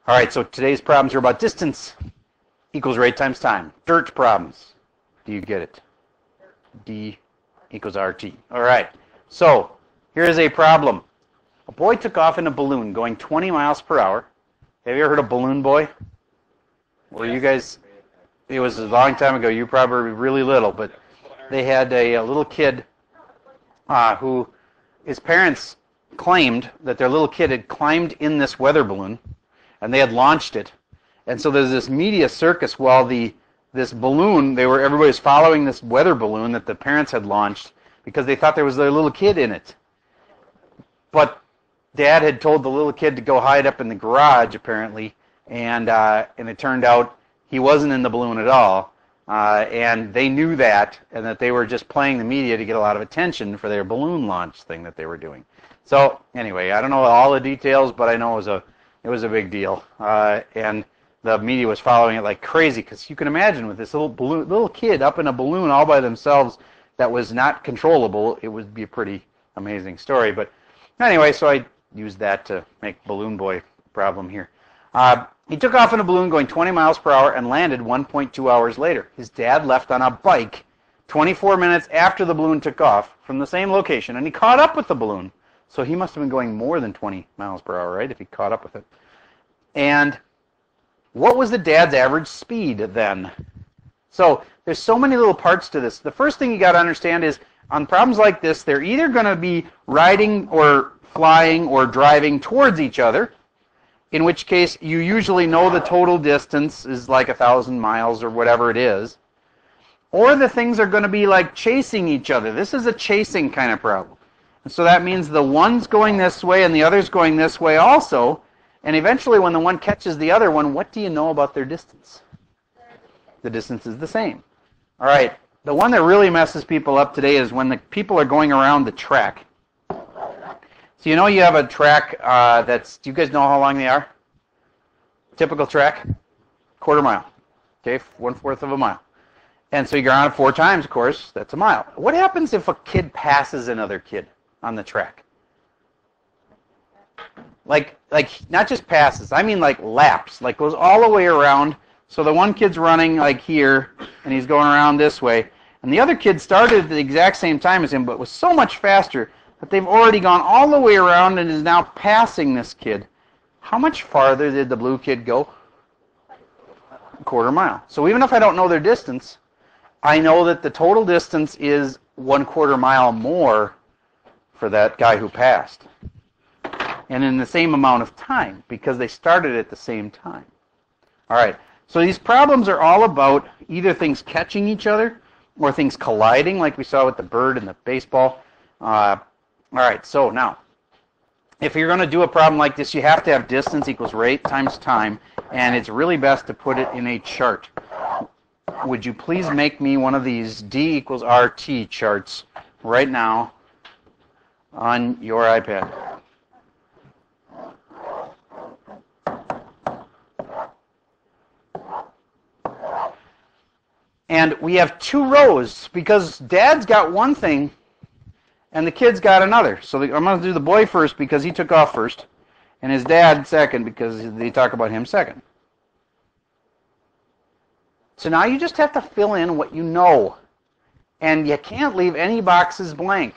All right, so today's problems are about distance equals rate times time. Dirt problems. Do you get it? D equals RT. All right, so here's a problem. A boy took off in a balloon going 20 miles per hour. Have you ever heard of Balloon Boy? Well, you guys, it was a long time ago. You probably were really little, but they had a little kid who his parents claimed that their little kid had climbed in this weather balloon, and they had launched it. And so there's this media circus while this balloon, everybody was following this weather balloon that the parents had launched because they thought there was their little kid in it. But Dad had told the little kid to go hide up in the garage, apparently, and it turned out he wasn't in the balloon at all. And they knew that, and that they were just playing the media to get a lot of attention for their balloon launch thing that they were doing. So anyway, I don't know all the details, but I know it was a big deal, and the media was following it like crazy, because you can imagine with this little kid up in a balloon all by themselves that was not controllable, it would be a pretty amazing story. But anyway, so I used that to make Balloon Boy problem here. He took off in a balloon going 20 miles per hour and landed 1.2 hours later. His dad left on a bike 24 minutes after the balloon took off from the same location, and he caught up with the balloon. So he must have been going more than 20 miles per hour, right, if he caught up with it. And what was the dad's average speed then? So there's so many little parts to this. The first thing you got to understand is on problems like this, they're either going to be riding or flying or driving towards each other, in which case you usually know the total distance is like 1,000 miles or whatever it is. Or the things are going to be like chasing each other. This is a chasing kind of problem. And so that means the one's going this way and the other's going this way also. And eventually when the one catches the other one, what do you know about their distance? The distance is the same. All right. The one that really messes people up today is when the people are going around the track. So you know you have a track do you guys know how long they are? Typical track? Quarter mile. Okay, 1/4 of a mile. And so you go around it 4 times, of course, that's a mile. What happens if a kid passes another kid on the track? Like not just passes, I mean like laps, like goes all the way around. So the one kid's running like here, and he's going around this way. And the other kid started at the exact same time as him, but was so much faster that they've already gone all the way around and is now passing this kid. How much farther did the blue kid go? A quarter mile. So even if I don't know their distance, I know that the total distance is 1/4 mile more for that guy who passed. And in the same amount of time, because they started at the same time. All right, so these problems are all about either things catching each other or things colliding, like we saw with the bird and the baseball. All right, so now, if you're going to do a problem like this, you have to have distance equals rate times time, and it's really best to put it in a chart. Would you please make me one of these D equals RT charts right now on your iPad? And we have 2 rows because Dad's got one thing and the kid's got another. So I'm going to do the boy first because he took off first, and his dad second because they talk about him second. So now you just have to fill in what you know, and you can't leave any boxes blank.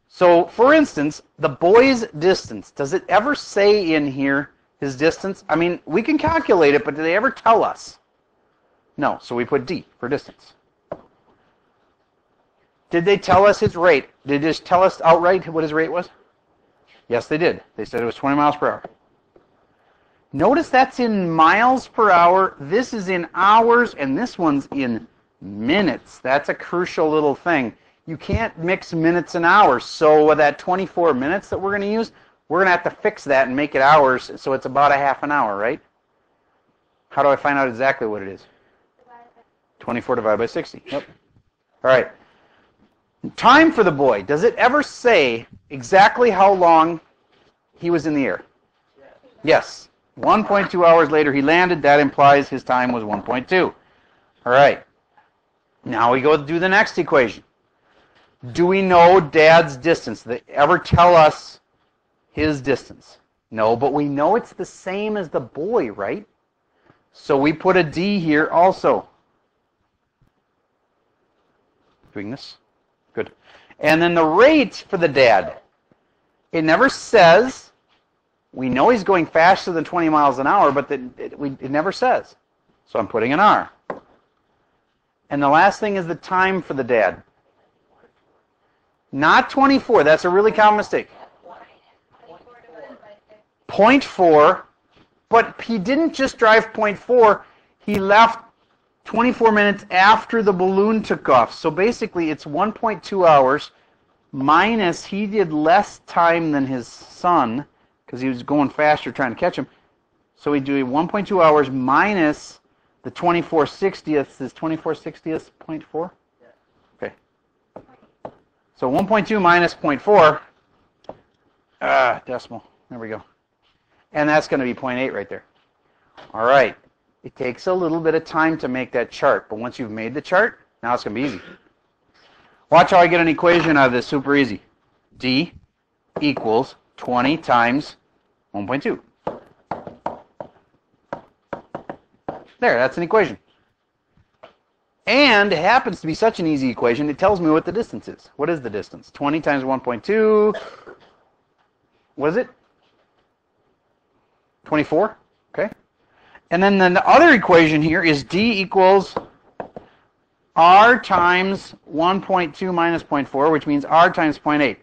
So, for instance, the boy's distance. Does it ever say in here his distance? I mean, we can calculate it, but do they ever tell us? No, so we put D for distance. Did they tell us his rate? Did they just tell us outright what his rate was? Yes, they did. They said it was 20 miles per hour. Notice that's in miles per hour. This is in hours, and this one's in minutes. That's a crucial little thing. You can't mix minutes and hours. So with that 24 minutes that we're going to use, we're going to have to fix that and make it hours, so it's about a half an hour, right? How do I find out exactly what it is? 24 divided by 60. Yep. All right. Time for the boy. Does it ever say exactly how long he was in the air? Yes. 1.2 hours later he landed. That implies his time was 1.2. All right. Now we go do the next equation. Do we know Dad's distance? Did they ever tell us his distance? No, but we know it's the same as the boy, right? So we put a D here also. Doing this? Good. And then the rate for the dad. It never says. We know he's going faster than 20 miles an hour, but it never says. So I'm putting an R. And the last thing is the time for the dad. Not 24. That's a really common mistake. 0.4. But he didn't just drive 0.4. He left 24 minutes after the balloon took off. So basically it's 1.2 hours minus he did less time than his son because he was going faster trying to catch him. So we do 1.2 hours minus the 24/60ths. Is 24/60ths 0.4? Okay. So 1.2 minus 0.4. Decimal. There we go. And that's going to be 0.8 right there. All right. It takes a little bit of time to make that chart, but once you've made the chart, now it's going to be easy. Watch how I get an equation out of this, super easy. D equals 20 times 1.2. There, that's an equation. And it happens to be such an easy equation, it tells me what the distance is. What is the distance? 20 times 1.2, what is it? 24, okay? And then the other equation here is D equals R times 1.2 minus 0.4, which means R times 0.8.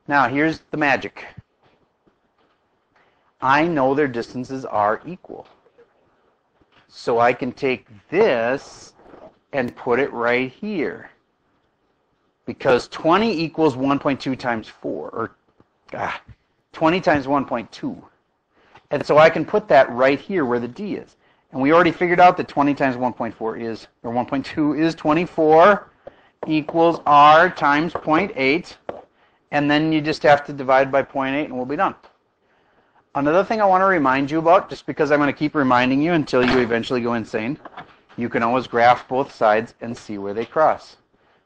Now, here's the magic. I know their distances are equal. So I can take this and put it right here. Because 20 equals 1.2 times 4, or 20 times 1.2. And so I can put that right here where the D is. And we already figured out that 20 times 1.4 is, or 1.2 is 24 equals R times 0.8. And then you just have to divide by 0.8 and we'll be done. Another thing I want to remind you about, just because I'm going to keep reminding you until you eventually go insane, you can always graph both sides and see where they cross.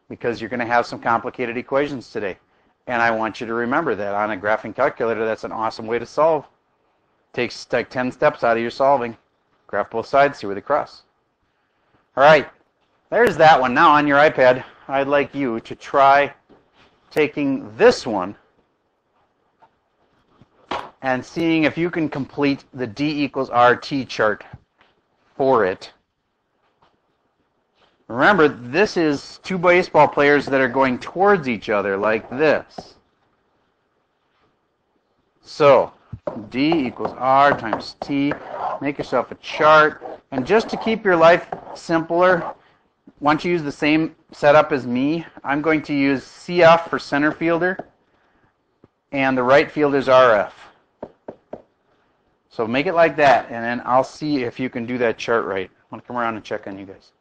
Because you're going to have some complicated equations today. And I want you to remember that on a graphing calculator, that's an awesome way to solve. Takes like 10 steps out of your solving. Graph both sides, see where they cross. All right, there's that one. Now on your iPad, I'd like you to try taking this one and seeing if you can complete the D equals RT chart for it. Remember, this is two baseball players that are going towards each other like this. So, D equals R times T. Make yourself a chart. And just to keep your life simpler, once you use the same setup as me, I'm going to use CF for center fielder, and the right fielder is RF. So make it like that, and then I'll see if you can do that chart right. I want to come around and check on you guys.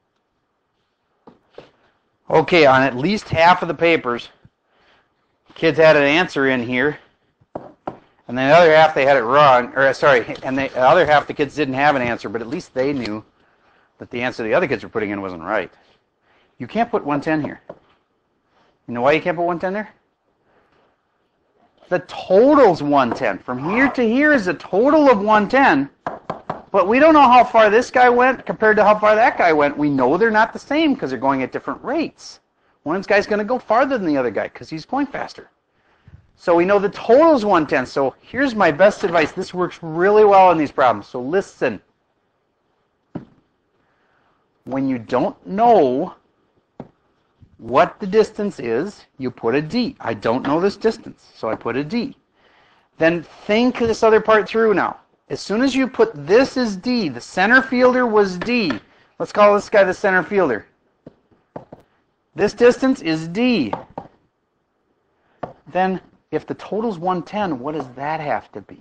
Okay, on at least half of the papers, kids had an answer in here, and then the other half they had it wrong, or sorry, and the other half the kids didn't have an answer, but at least they knew that the answer the other kids were putting in wasn't right. You can't put 110 here. You know why you can't put 110 there? The total's 110. From here to here is a total of 110, but we don't know how far this guy went compared to how far that guy went. We know they're not the same because they're going at different rates. One guy's going to go farther than the other guy because he's going faster. So we know the total's 110. So here's my best advice. This works really well in these problems. So listen. When you don't know what the distance is, you put a D. I don't know this distance, so I put a D. Then think this other part through now. As soon as you put this as D, the center fielder was D. Let's call this guy the center fielder. This distance is D. Then if the total's 110, what does that have to be?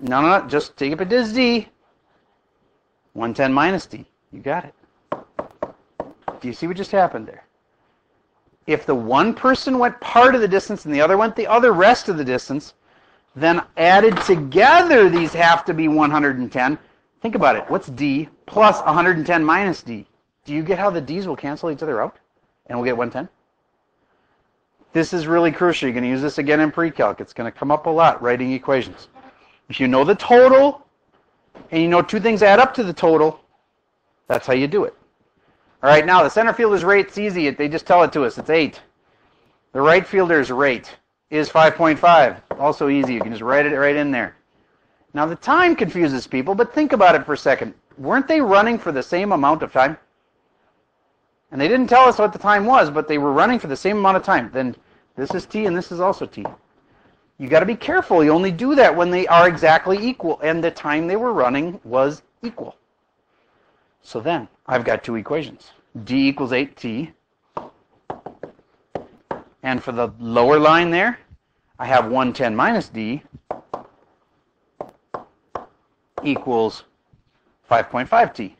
No, just take it as D. 110 minus D. You got it. Do you see what just happened there? If the one person went part of the distance and the other went the other rest of the distance, then added together these have to be 110. Think about it. What's D plus 110 minus D? Do you get how the D's will cancel each other out and we'll get 110? This is really crucial. You're going to use this again in pre-calc. It's going to come up a lot, writing equations. If you know the total, and you know two things add up to the total, that's how you do it. All right, now the center fielder's rate's easy. They just tell it to us. It's 8. The right fielder's rate is 5.5. Also easy. You can just write it right in there. Now the time confuses people, but think about it for a second. Weren't they running for the same amount of time? And they didn't tell us what the time was, but they were running for the same amount of time. Then this is t and this is also t. You got to be careful. You only do that when they are exactly equal, and the time they were running was equal. So then I've got two equations. D equals 8t. And for the lower line there, I have 110 minus d equals 5.5t.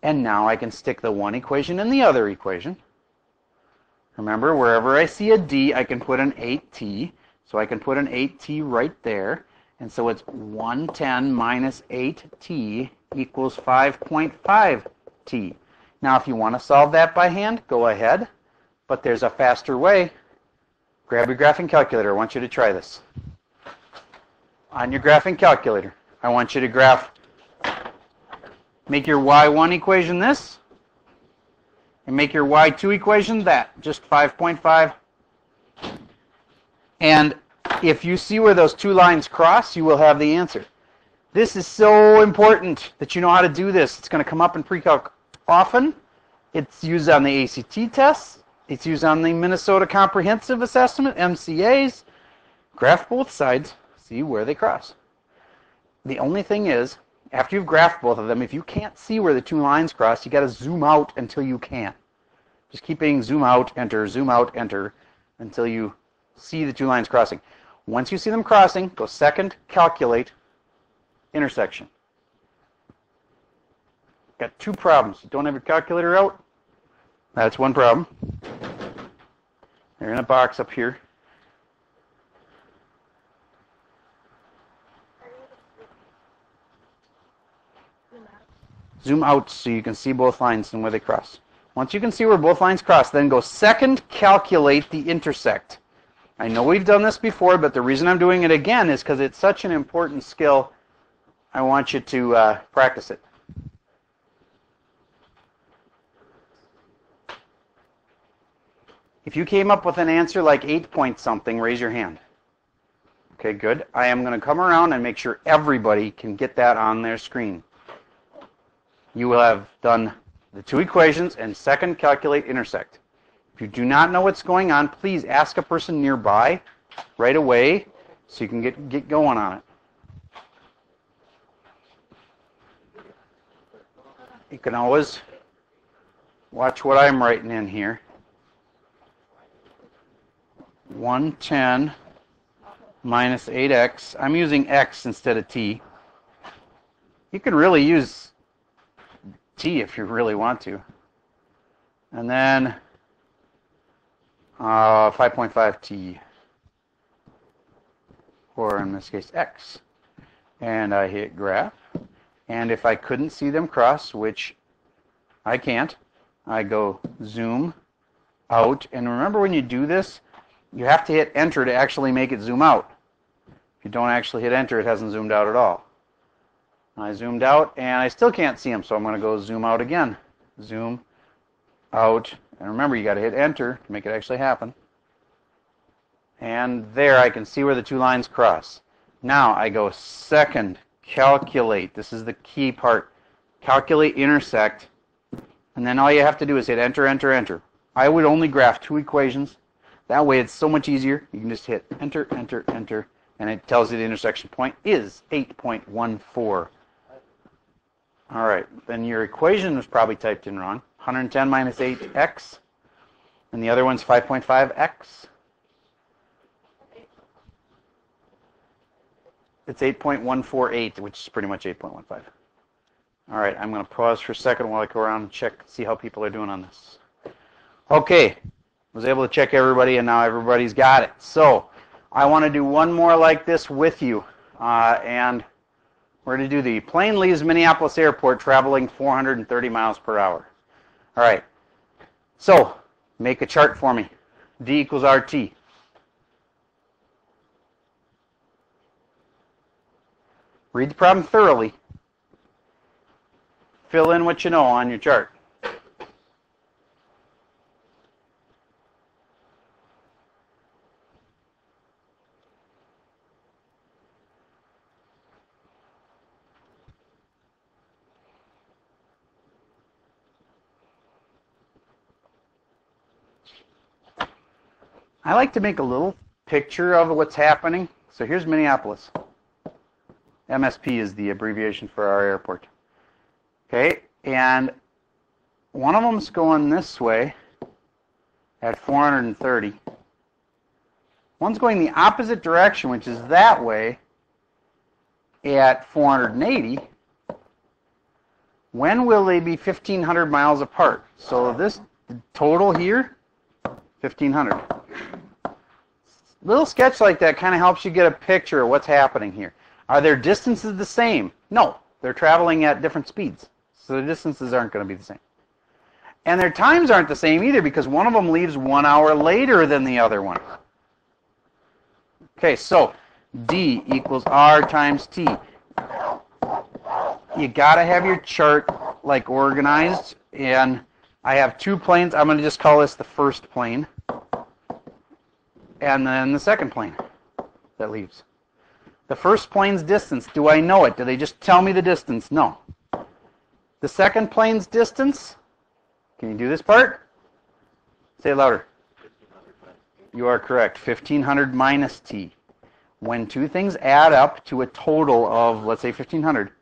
And now I can stick the one equation in the other equation. Remember, wherever I see a d, I can put an 8t. So I can put an 8t right there. And so it's 110 minus 8t equals 5.5t. Now, if you want to solve that by hand, go ahead. But there's a faster way. Grab your graphing calculator. I want you to try this. On your graphing calculator, I want you to graph, make your y1 equation this, and make your y2 equation that, just 5.5. And if you see where those two lines cross, you will have the answer. This is so important that you know how to do this. It's going to come up in pre-calc often. It's used on the ACT tests. It's used on the Minnesota Comprehensive Assessment, MCAs. Graph both sides, see where they cross. The only thing is, after you've graphed both of them, if you can't see where the two lines cross, you got to zoom out until you can. Just keep hitting zoom out, enter, until you see the two lines crossing. Once you see them crossing, go second, calculate, intersection. Got two problems. You don't have your calculator out? That's one problem. They're in a box up here. Zoom out so you can see both lines and where they cross. Once you can see where both lines cross, then go second, calculate the intersect. I know we've done this before, but the reason I'm doing it again is because it's such an important skill. I want you to practice it. If you came up with an answer like 8 point something, raise your hand. Okay, good. I am going to come around and make sure everybody can get that on their screen. You will have done the two equations and second, calculate, intersect. If you do not know what's going on, please ask a person nearby right away so you can get going on it. You can always watch what I'm writing in here. 110 minus 8x. I'm using x instead of t. You can really use t if you really want to. And then 5.5t, or in this case x. And I hit graph. And if I couldn't see them cross, which I can't, I go zoom out. And remember, when you do this, you have to hit enter to actually make it zoom out. If you don't actually hit enter, it hasn't zoomed out at all. I zoomed out, and I still can't see them, so I'm going to go zoom out again. Zoom out. And remember, you got to hit enter to make it actually happen. And there I can see where the two lines cross. Now I go second, calculate. This is the key part. Calculate, intersect. And then all you have to do is hit enter, enter, enter. I would only graph two equations. That way it's so much easier. You can just hit enter, enter, enter, and it tells you the intersection point is 8.14. All right, then your equation was probably typed in wrong. 110 minus 8x, and the other one's 5.5x. It's 8.148, which is pretty much 8.15. All right, I'm going to pause for a second while I go around and check, see how people are doing on this. Okay, was able to check everybody, and now everybody's got it. So I want to do one more like this with you, and we're going to do the plane leaves Minneapolis Airport traveling 430 miles per hour. All right, so Make a chart for me. D equals RT. Read the problem thoroughly. Fill in what you know on your chart. I like to make a little picture of what's happening. So here's Minneapolis. MSP is the abbreviation for our airport. Okay, and one of them's going this way at 430. One's going the opposite direction, which is that way, at 480. When will they be 1,500 miles apart? So this total here, 1,500. Little sketch like that kind of helps you get a picture of what's happening here. Are their distances the same? No, they're traveling at different speeds. So the distances aren't going to be the same. And their times aren't the same either because one of them leaves 1 hour later than the other one. Okay, so D equals R times T. You got to have your chart like organized. And I have two planes. I'm going to just call this the first plane. And then the second plane that leaves. The first plane's distance, do I know it? Do they just tell me the distance? No. The second plane's distance, can you do this part? Say it louder. You are correct. 1,500 minus t. When two things add up to a total of, let's say, 1,500,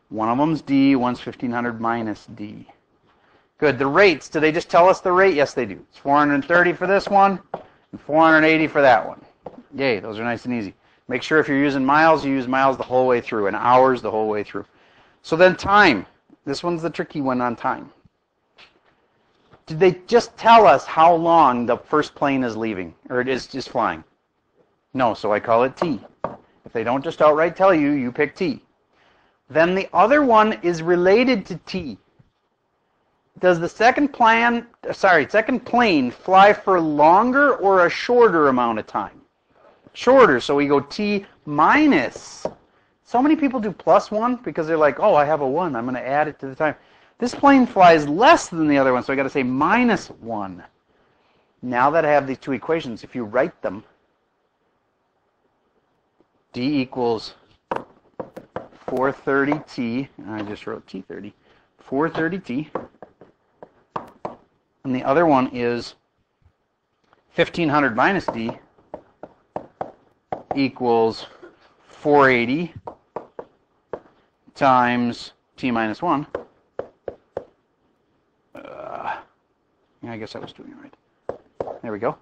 one of them's d, one's 1,500 minus d. Good. The rates, do they just tell us the rate? Yes, they do. It's 430 for this one and 480 for that one. Yay, those are nice and easy. Make sure if you're using miles, you use miles the whole way through and hours the whole way through. So then time. This one's the tricky one on time. Did they just tell us how long the first plane is leaving, or it is just flying? No, so I call it T. If they don't just outright tell you, you pick T. Then the other one is related to T. Does the second plane fly for longer or a shorter amount of time? Shorter, so we go T minus. So many people do plus 1 because they're like, oh, I have a 1, I'm going to add it to the time. This plane flies less than the other one, so I got to say minus 1. Now that I have these two equations, if you write them, D equals 430T, I just wrote T30, 430T, and the other one is 1,500 minus D equals 480 times T minus 1. Yeah, I guess I was doing it right. There we go.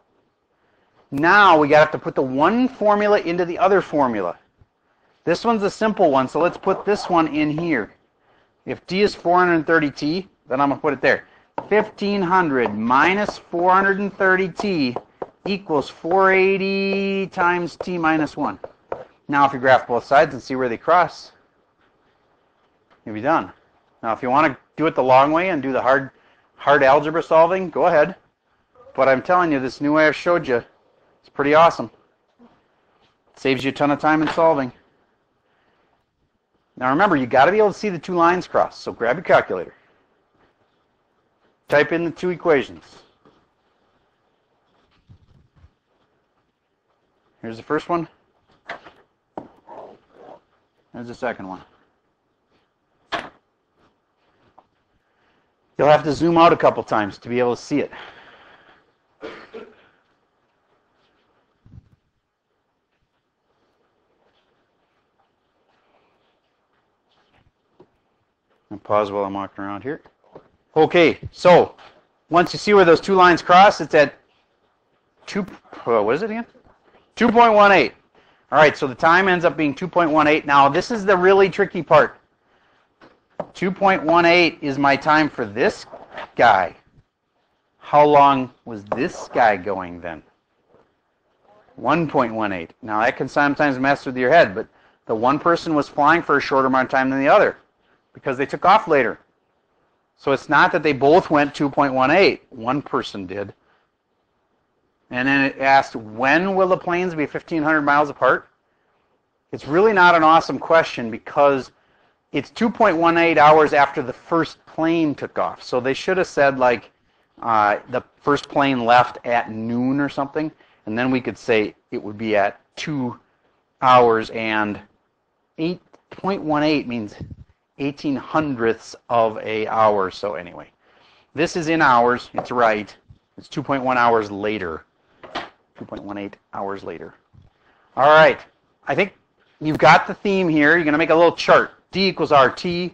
Now we have to put the one formula into the other formula. This one's a simple one, so let's put this one in here. If D is 430T, then I'm going to put it there. 1,500 minus 430T equals 480 times T minus 1. Now if you graph both sides and see where they cross, you'll be done. Now if you want to do it the long way and do the hard algebra solving, go ahead. But I'm telling you, this new way I've showed you, it's pretty awesome. It saves you a ton of time in solving. Now remember, you got to be able to see the two lines cross, so grab your calculator. Type in the two equations. Here's the first one. There's the second one. You'll have to zoom out a couple times to be able to see it. And pause while I'm walking around here. Okay, so once you see where those two lines cross, it's at what is it again? 2.18. All right, so the time ends up being 2.18. Now, this is the really tricky part. 2.18 is my time for this guy. How long was this guy going then? 1.18. Now, that can sometimes mess with your head, but the one person was flying for a shorter amount of time than the other because they took off later. So it's not that they both went 2.18. One person did. And then it asked, when will the planes be 1,500 miles apart? It's really not an awesome question because it's 2.18 hours after the first plane took off. So they should have said like the first plane left at noon or something, and then we could say it would be at 2 hours and 8.18 means 1800ths of an hour. So anyway, this is in hours. It's right. It's 2.1 hours later. 2.18 hours later. All right. I think you've got the theme here. You're going to make a little chart. D equals RT.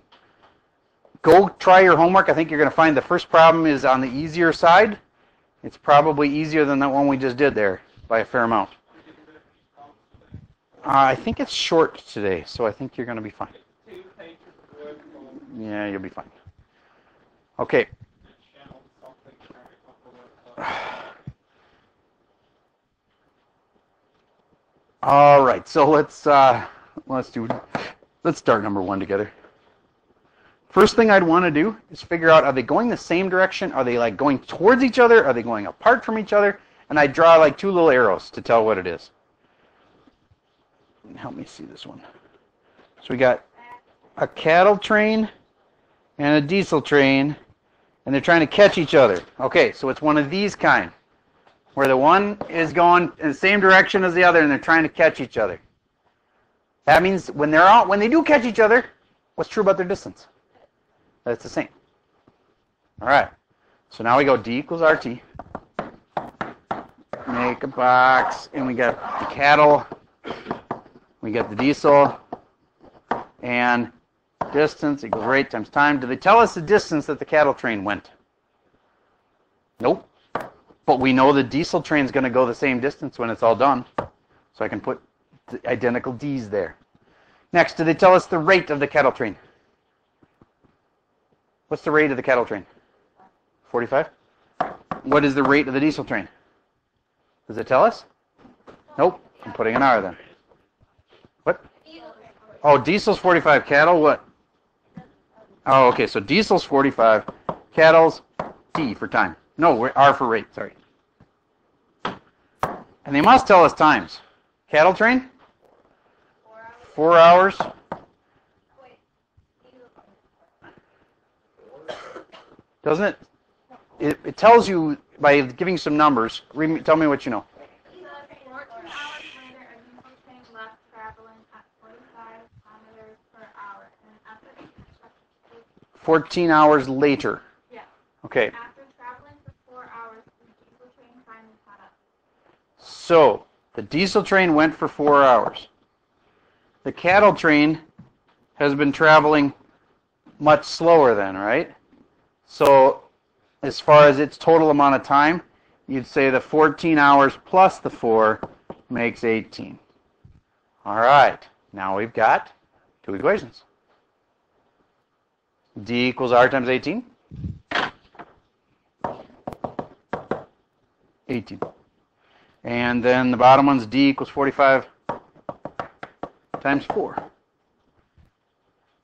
Go try your homework. I think you're going to find the first problem is on the easier side. It's probably easier than that one we just did there by a fair amount. I think it's short today, so I think you're going to be fine. Yeah, you'll be fine. Okay. All right, so let's start number one together. First thing I'd want to do is figure out, are they going the same direction? Are they like going towards each other? Are they going apart from each other? And I draw like two little arrows to tell what it is. Help me see this one. So we got a cattle train and a diesel train, and they're trying to catch each other. Okay, so it's one of these kind, where the one is going in the same direction as the other, and they're trying to catch each other. That means when they do catch each other, what's true about their distance? That's the same. All right. So now we go D equals RT. Make a box, and we got the cattle. We got the diesel, and distance equals rate times time. Do they tell us the distance that the cattle train went? Nope. But we know the diesel train's going to go the same distance when it's all done. So I can put the identical D's there. Next, do they tell us the rate of the cattle train? What's the rate of the cattle train? 45? What is the rate of the diesel train? Does it tell us? Nope. I'm putting an R then. What? Oh, diesel's 45. Cattle, what? Oh, okay. So diesel's 45. Cattle's T for time. No, R for rate. Sorry. And they must tell us times. Cattle train? 4 hours. Doesn't it? It tells you by giving some numbers. Tell me what you know. 14 hours later. Yeah. Okay. After traveling for 4 hours, the diesel train finally caught up. So the diesel train went for 4 hours. The cattle train has been traveling much slower then, right? So as far as its total amount of time, you'd say the 14 hours plus the 4 makes 18. All right. Now we've got two equations. D equals R times 18. 18. And then the bottom one's D equals 45 times 4.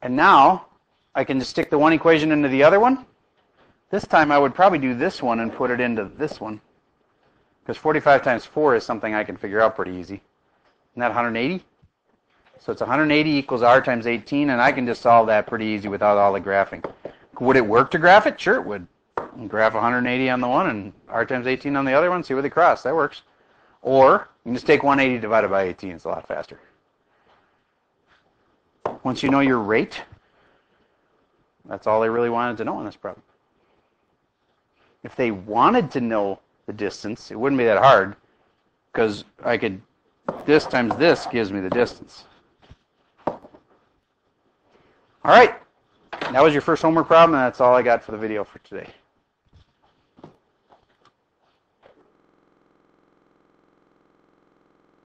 And now I can just stick the one equation into the other one. This time I would probably do this one and put it into this one, because 45 times 4 is something I can figure out pretty easy. Isn't that 180? So it's 180 equals R times 18, and I can just solve that pretty easy without all the graphing. Would it work to graph it? Sure it would. Graph 180 on the one and R times 18 on the other one, see where they cross. That works. Or you can just take 180 divided by 18. It's a lot faster. Once you know your rate, that's all they really wanted to know in this problem. If they wanted to know the distance, it wouldn't be that hard, because I could, this times this gives me the distance. All right, that was your first homework problem, and that's all I got for the video for today.